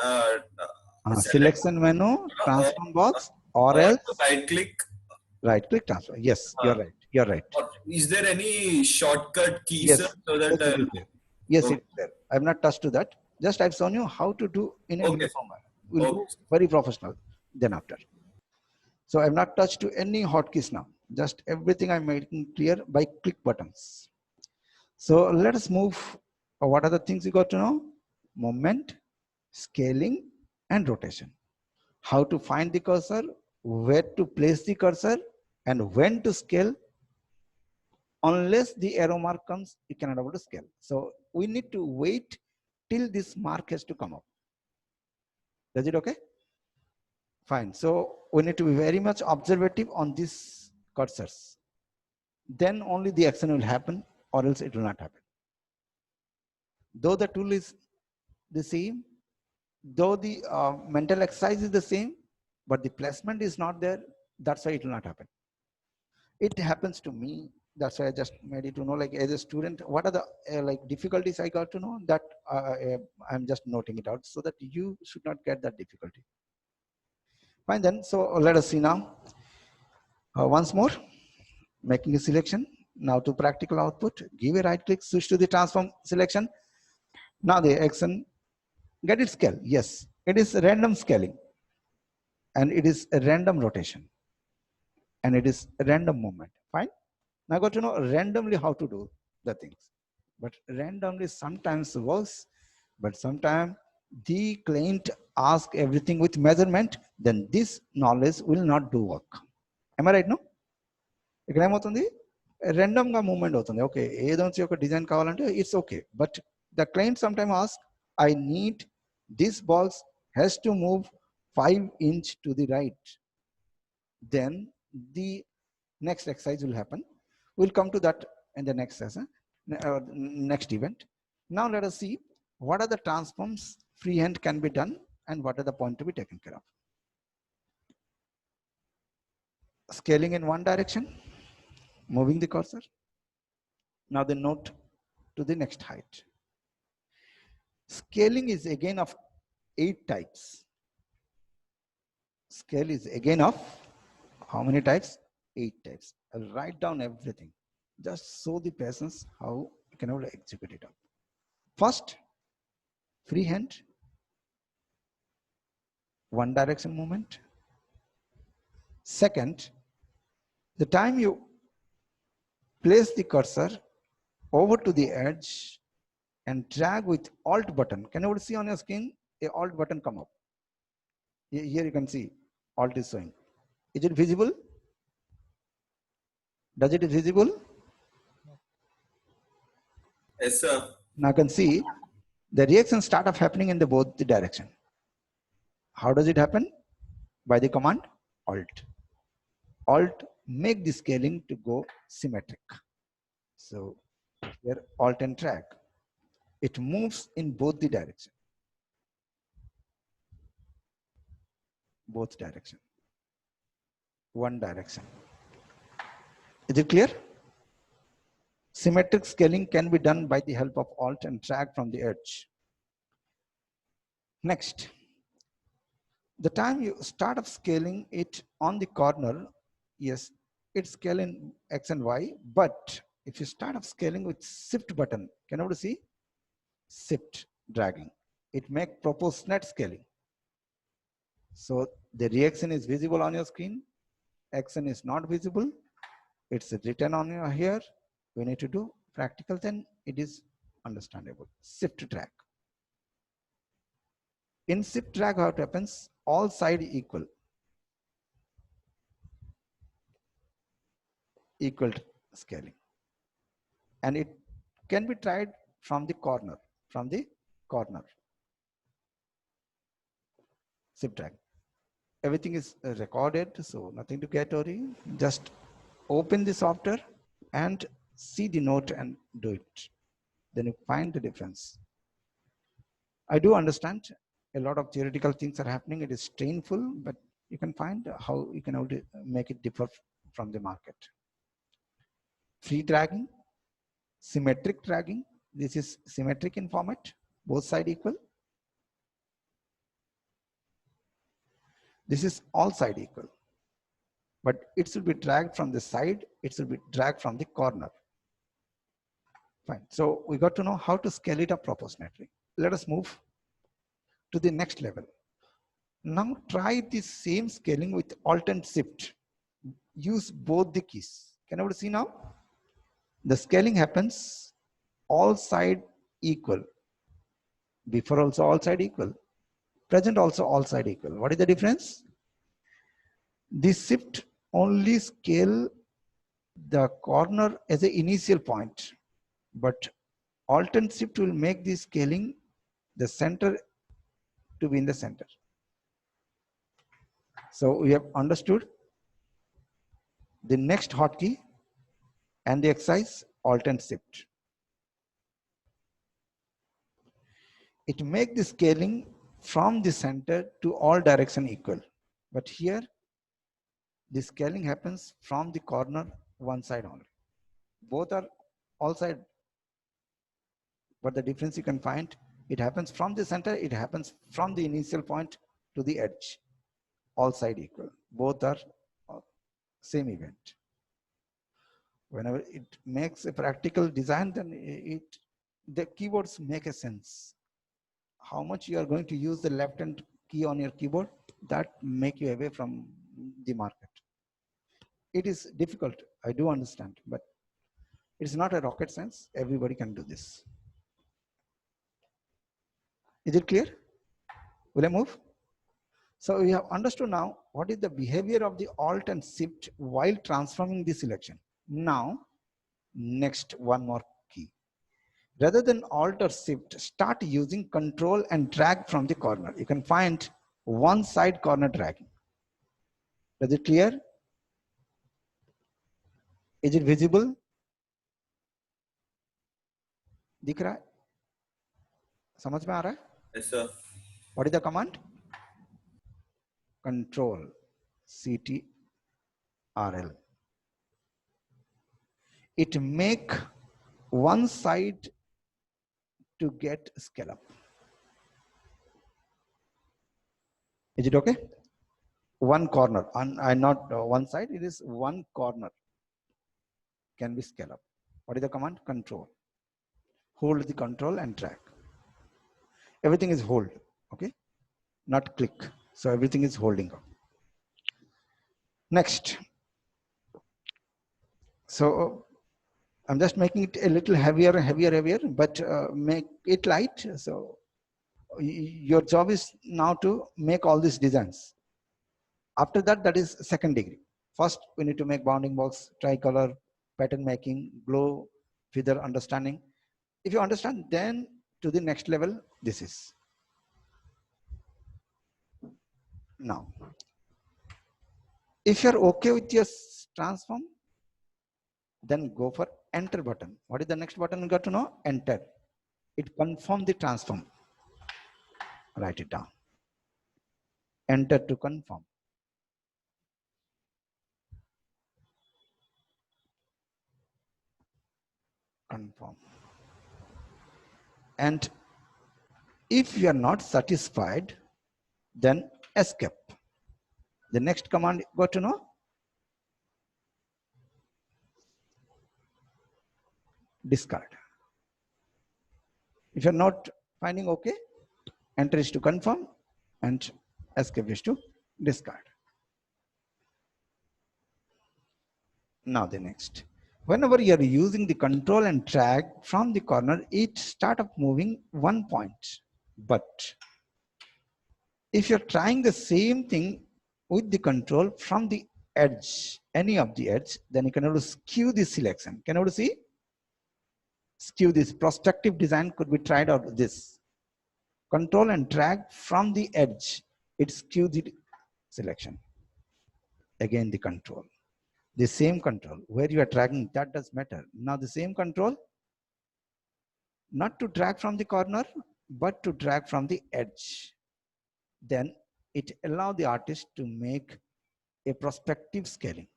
Selection menu, transform box, or or else right click. Right click transfer. Yes, you're right. You're right. Is there any shortcut key, Yes, sir, so that yes, it is there. Yes, okay. it's there. I've not touched to that. Just I've shown you how to do in a uniform manner. We'll Okay. do very professional then after. So I've not touched to any hotkeys now. Just everything I'm making clear by click buttons. So let us move. What are the things you got to know? Movement, scaling, and rotation. How to find the cursor, where to place the cursor, and when to scale. Unless the arrow mark comes, you cannot able to scale. So we need to wait till this mark has to come up. Is it okay? Fine. So we need to be very much observative on these cursors. Then only the action will happen, or else it will not happen. Though the tool is the same, though the mental exercise is the same, but the placement is not there, that's why it will not happen. It happens to me. That's why I just made it to know, like as a student, what are the like difficulties I got to know, that I'm just noting it out so that you should not get that difficulty. Fine then. So let us see now. Once more, making a selection. Now to practical output, give a right click, switch to the transform selection. Now the action, get it scale. Yes, it is random scaling, and it is a random rotation, and it is a random movement. Fine. Now I got to know randomly how to do the things. But randomly sometimes works, but sometimes the client asks everything with measurement, then this knowledge will not do work. Am I right? No? ఇక్కడ ఏమవుతుంది random గా movement అవుతుంది. Okay, ఏదో ఒక design కావాలంటే it's okay, but the client some time ask I need this balls has to move 5 inch to the right. Then the next exercise will happen. We'll come to that in the next session, next event. Now let us see what are the transforms freehand can be done and what are the point to be taken care of. Scaling in one direction, moving the cursor. Now the note to the next height. Scaling is again of 8 types. Scale is again of how many types? 8 types. I'll write down everything. Just show the patience how you can execute it up. First, freehand, one direction movement. Second, the time you place the cursor over to the edge and drag with Alt button. Can you see on your screen a Alt button come up? Here you can see Alt is showing. Is it visible? Does it is visible? Yes, sir. Now I can see the reaction start of happening in the both the direction. How does it happen? By the command Alt. Alt make the scaling to go symmetric. So here Alt and drag. It moves in both the direction. Both direction. One direction. Is it clear? Symmetric scaling can be done by the help of Alt and drag from the edge. Next, the time you start of scaling it on the corner, yes, it's scaling X and Y, but if you start of scaling with shift button, can you see? Shift dragging. It makes proportionate scaling. So the reaction is visible on your screen. Action is not visible. It's written on your here. We need to do practical, then it is understandable. Shift drag. In shift drag, how it happens? All side equal. Equal scaling. And it can be tried from the corner. From the corner. Shift drag. Everything is recorded, so nothing to get worried. Just open the software and see the note and do it. Then you find the difference. I do understand a lot of theoretical things are happening. It is painful, but you can find how you can make it differ from the market. Free dragging, symmetric dragging. This is symmetric in format, both sides equal. This is all side equal, but it should be dragged from the side. It should be dragged from the corner. Fine. So we got to know how to scale it up proportionately. Let us move to the next level. Now try the same scaling with Alt and Shift. Use both the keys. Can you see now? The scaling happens all side equal. Before also all side equal. Present also all side equal. What is the difference? The shift only scale the corner as an initial point, but Alt and Shift will make the scaling the center to be in the center. So we have understood the next hotkey and the exercise Alt and Shift. It makes the scaling from the center to all direction equal. But here, the scaling happens from the corner one side only. Both are all side. But the difference you can find, it happens from the center, it happens from the initial point to the edge. All side equal. Both are same event. Whenever it makes a practical design, then the keyboards make a sense. How much you are going to use the left hand key on your keyboard, that make you away from the market. It is difficult, I do understand, but it's not a rocket science. Everybody can do this. Is it clear? Will I move? So we have understood now what is the behavior of the Alt and Shift while transforming the selection. Now, next one more key. Rather than Alt or Shift, start using Control and drag from the corner. You can find one side corner dragging. Is it clear? Is it visible? दिख रहा है? समझ में आ रहा है? Yes, sir. What is the command? Control CTRL. It make one side to get scale up. Is it okay? One corner, and not one side, it is one corner can be scale up. What is the command? Control. Hold the control and drag. Everything is hold, okay? Not click. So everything is holding up. Next. So I'm just making it a little heavier, but make it light. So your job is now to make all these designs. After that, that is second degree. First, we need to make bounding box, tricolor, pattern making, glow, feather understanding. If you understand, then to the next level, this is. Now, if you're okay with your transform, then go for enter button. What is the next button you got to know? Enter. It confirm the transform. Write it down. Enter to confirm. Confirm. And if you are not satisfied, then escape. The next command got to know? Discard. If you're not finding okay, enter is to confirm and escape is to discard. Now the next. Whenever you are using the control and drag from the corner, it start up moving 1 point. But if you're trying the same thing with the control from the edge, any of the edge, then you can able to skew the selection. Can you able to see? Skew this. Prospective design could be tried out with this. Control and drag from the edge. It skews the selection. Again the control. The same control. Where you are dragging, that does matter. Now the same control, not to drag from the corner, but to drag from the edge. Then it allows the artist to make a prospective scaling.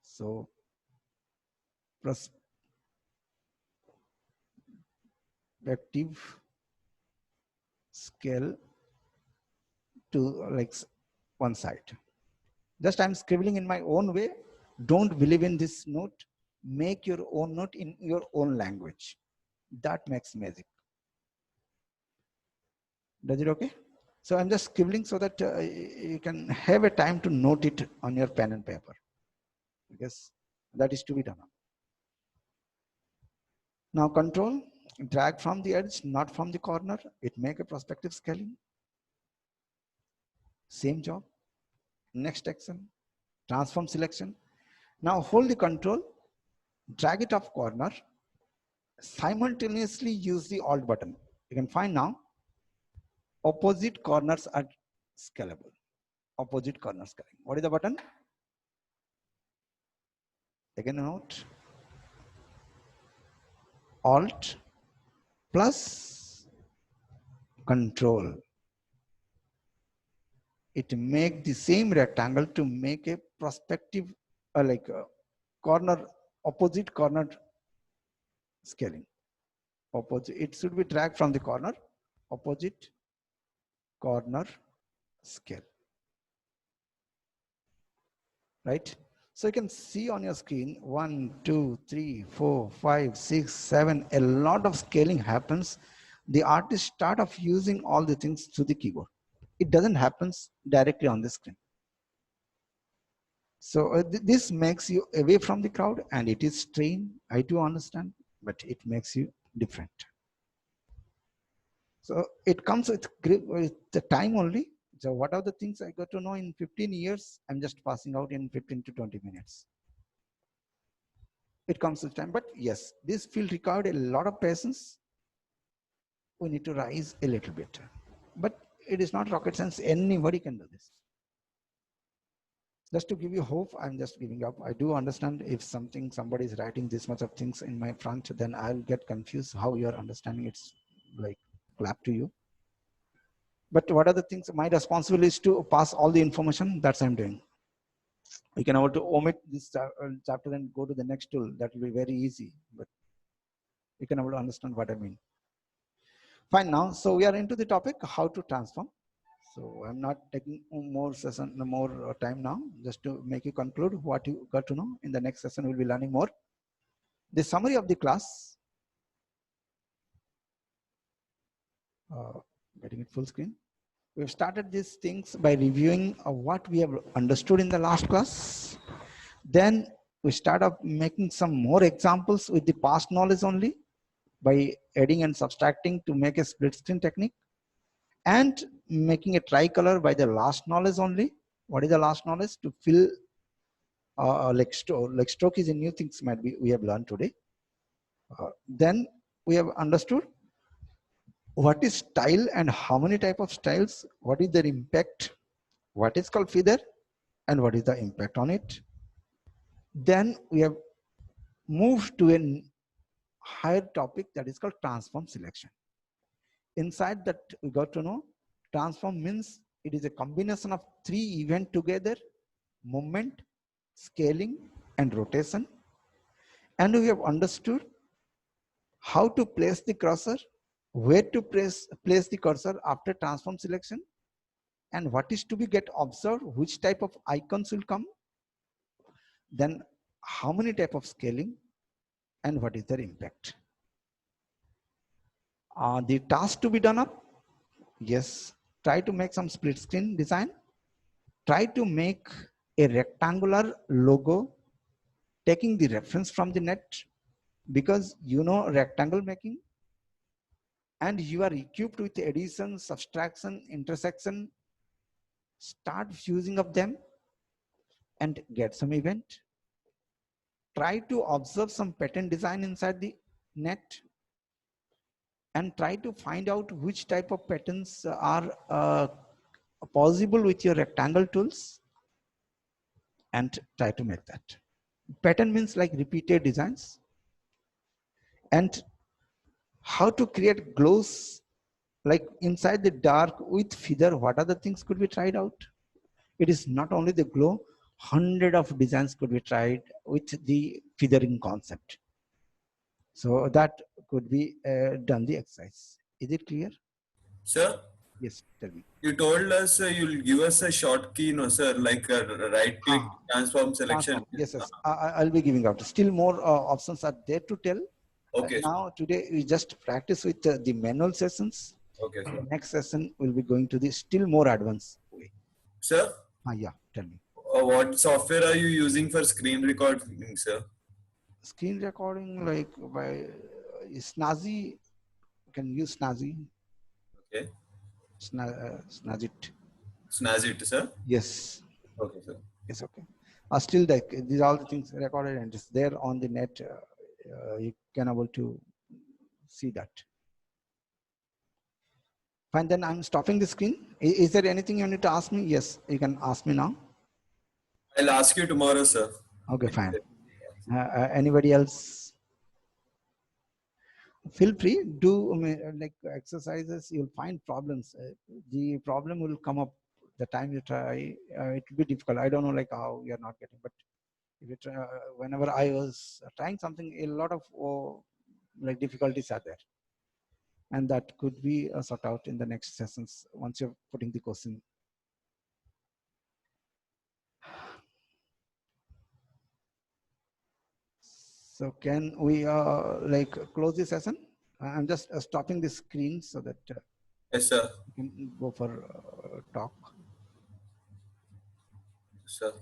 So prospective scale to like one side. Just I'm scribbling in my own way. Don't believe in this note. Make your own note in your own language. That makes magic. Does it okay? So I'm just scribbling so that you can have a time to note it on your pen and paper, because that is to be done. Now control, drag from the edge, not from the corner. It make a prospective scaling. Same job. Next action, transform selection. Now hold the control, drag it off corner, simultaneously use the Alt button. You can find now opposite corners are scalable. Opposite corner scaling. What is the button? Again note, Alt plus control. It make the same rectangle to make a prospective like a corner, opposite corner scaling. Opposite, it should be dragged from the corner, opposite corner scale. Right? So you can see on your screen 1, 2, 3, 4, 5, 6, 7. A lot of scaling happens. The artist start off using all the things through the keyboard. It doesn't happen directly on the screen. So this makes you away from the crowd, and it is strain. I do understand, but it makes you different. So it comes with the time only. So what are the things I got to know in 15 years? I'm just passing out in 15 to 20 minutes. It comes with time, but yes, this field required a lot of patience. We need to rise a little bit, but it is not rocket science. Anybody can do this. Just to give you hope, I'm just giving up. I do understand if somebody is writing this much of things in my front, then I'll get confused how you're understanding. It's like clap to you. But what are the things? My responsibility is to pass all the information. That's what I'm doing. We can able to omit this chapter and go to the next tool. That will be very easy. But you can able to understand what I mean. Fine now. So we are into the topic how to transform. So I'm not taking more time now, just to make you conclude what you got to know. In the next session, we'll be learning more. The summary of the class. Getting it full screen. We've started these things by reviewing what we have understood in the last class. Then we start up making some more examples with the past knowledge only by adding and subtracting to make a split screen technique, and making a tricolor by the last knowledge only. What is the last knowledge? To fill like stroke is a new things might be we have learned today. Then we have understood what is style and how many type of styles, what is their impact, what is called feather, and what is the impact on it. Then we have moved to a higher topic that is called transform selection. Inside that we got to know transform means it is a combination of three events together: movement, scaling, and rotation. And we have understood how to place the cursor, where to place the cursor after transform selection, and what is to be get observed, which type of icons will come, then how many type of scaling, and what is their impact. The task to be done up, yes, try to make some split screen design, try to make a rectangular logo taking the reference from the net, because you know rectangle making and you are equipped with addition, subtraction, intersection. Start fusing of them and get some event. Try to observe some pattern design inside the net and try to find out which type of patterns are possible with your rectangle tools, and try to make that. Pattern means like repeated designs. And how to create glows like inside the dark with feather, what other things could be tried out? It is not only the glow, 100 of designs could be tried with the feathering concept. So that could be done the exercise. Is it clear? Sir, Yes, tell me. you told us you'll give us a short key, no, sir, like right click, transform selection. Transform. Yes, yes. I'll be giving out. Still more options are there to tell. Okay. Now today we just practice with the manual sessions. Okay, sir. Next session we'll be going to the still more advanced way. Sir, Yeah, tell me. what software are you using for screen recording, sir? Screen recording like by Snazzy. You can use Snazzy. Okay. Snazit. Snazit, sir? Yes. Okay, sir. Yes, okay. Still, like these are all the things recorded and it's there on the net. You can able to see that. Fine, then I'm stopping the screen. Is there anything you need to ask me? Yes, you can ask me now. I'll ask you tomorrow, sir. Okay, fine. Anybody else? Feel free, do like exercises, you'll find problems. The problem will come up the time you try. It will be difficult. I don't know like how you're not getting, but if you try, whenever I was trying something, a lot of like difficulties are there. And that could be sort out in the next sessions once you're putting the question. So can we like close the session? I'm just stopping the screen so that Yes, sir. you can go for talk. Sir.